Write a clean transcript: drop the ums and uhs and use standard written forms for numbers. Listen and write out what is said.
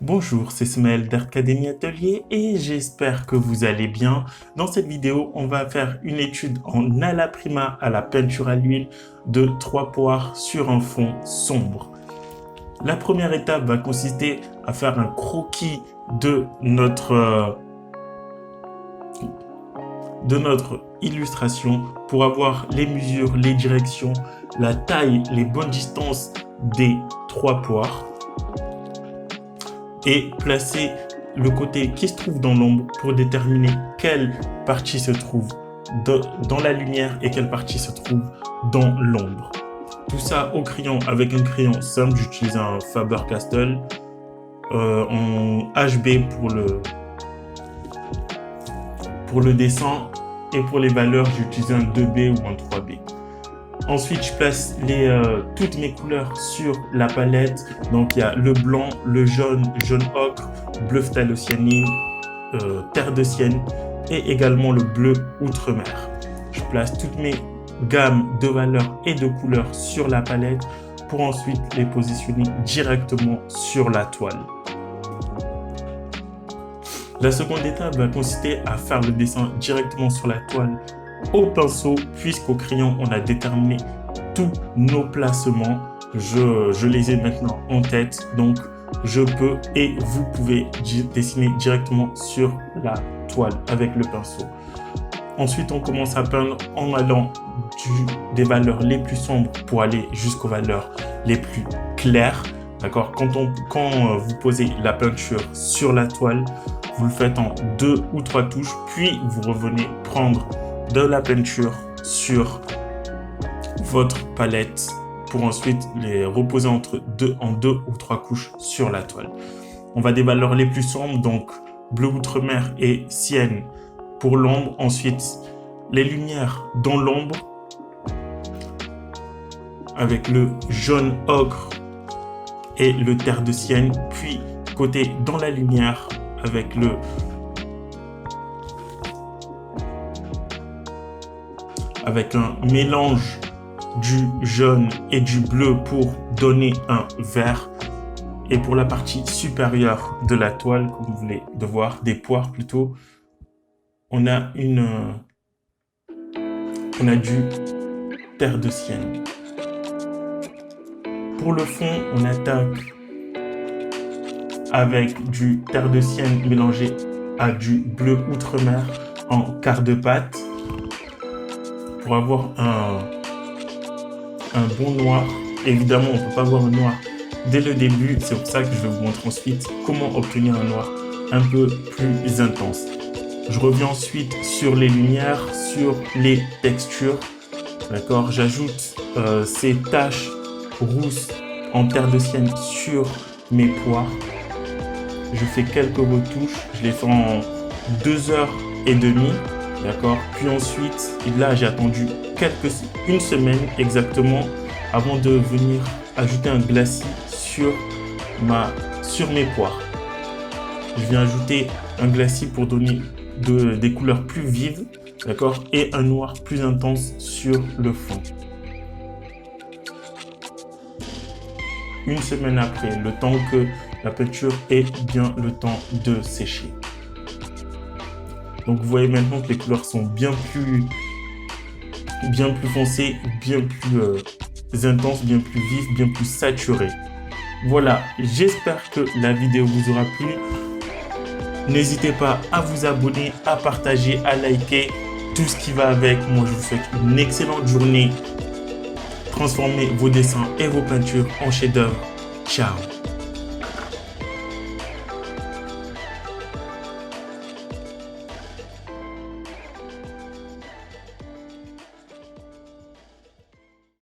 Bonjour, c'est Smaël d'Artcademy Atelier et j'espère que vous allez bien. Dans cette vidéo, on va faire une étude en alla prima à la peinture à l'huile de 3 poires sur un fond sombre. La première étape va consister à faire un croquis de notre illustration pour avoir les mesures, les directions, la taille, les bonnes distances des 3 poires. Et placer le côté qui se trouve dans l'ombre pour déterminer quelle partie se trouve dans la lumière et quelle partie se trouve dans l'ombre. Tout ça au crayon avec un crayon simple, j'utilise un Faber-Castell en HB pour le dessin et pour les valeurs j'utilise un 2B ou un 3B. Ensuite, je place toutes mes couleurs sur la palette. Donc, il y a le blanc, le jaune, jaune ocre, bleu phthalocyanine, terre de sienne et également le bleu outre-mer. Je place toutes mes gammes de valeurs et de couleurs sur la palette pour ensuite les positionner directement sur la toile. La seconde étape va consister à faire le dessin directement sur la toile au pinceau, puisqu'au crayon, on a déterminé tous nos placements. Je les ai maintenant en tête, donc je peux et vous pouvez dessiner directement sur la toile avec le pinceau. Ensuite, on commence à peindre en allant des valeurs les plus sombres pour aller jusqu'aux valeurs les plus claires. D'accord ? Quand vous posez la peinture sur la toile, vous le faites en 2 ou 3 touches, puis vous revenez prendre de la peinture sur votre palette pour ensuite les reposer en 2 ou 3 couches sur la toile. On va des valeurs les plus sombres, donc bleu outre-mer et sienne pour l'ombre. Ensuite, les lumières dans l'ombre avec le jaune ocre et le terre de sienne, puis côté dans la lumière avec un mélange du jaune et du bleu pour donner un vert. Et pour la partie supérieure de la toile, comme vous voulez de voir, des poires plutôt, on a du terre de sienne. Pour le fond, on attaque avec du terre de sienne mélangé à du bleu outre-mer en quart de pâte, pour avoir un bon noir. Évidemment, on ne peut pas avoir un noir dès le début. C'est pour ça que je vais vous montrer ensuite comment obtenir un noir un peu plus intense. Je reviens ensuite sur les lumières, sur les textures. D'accord, j'ajoute ces taches rousses en terre de sienne sur mes poires. Je fais quelques retouches. Je les fais en 2h30. D'accord. Puis ensuite, là, j'ai attendu une semaine exactement avant de venir ajouter un glacis sur mes poires. Je viens ajouter un glacis pour donner des couleurs plus vives, d'accord, et un noir plus intense sur le fond. Une semaine après, le temps que la peinture ait bien le temps de sécher. Donc vous voyez maintenant que les couleurs sont bien plus foncées, bien plus intenses, bien plus vives, bien plus saturées. Voilà, j'espère que la vidéo vous aura plu. N'hésitez pas à vous abonner, à partager, à liker, tout ce qui va avec. Moi, je vous souhaite une excellente journée. Transformez vos dessins et vos peintures en chefs-d'œuvre. Ciao!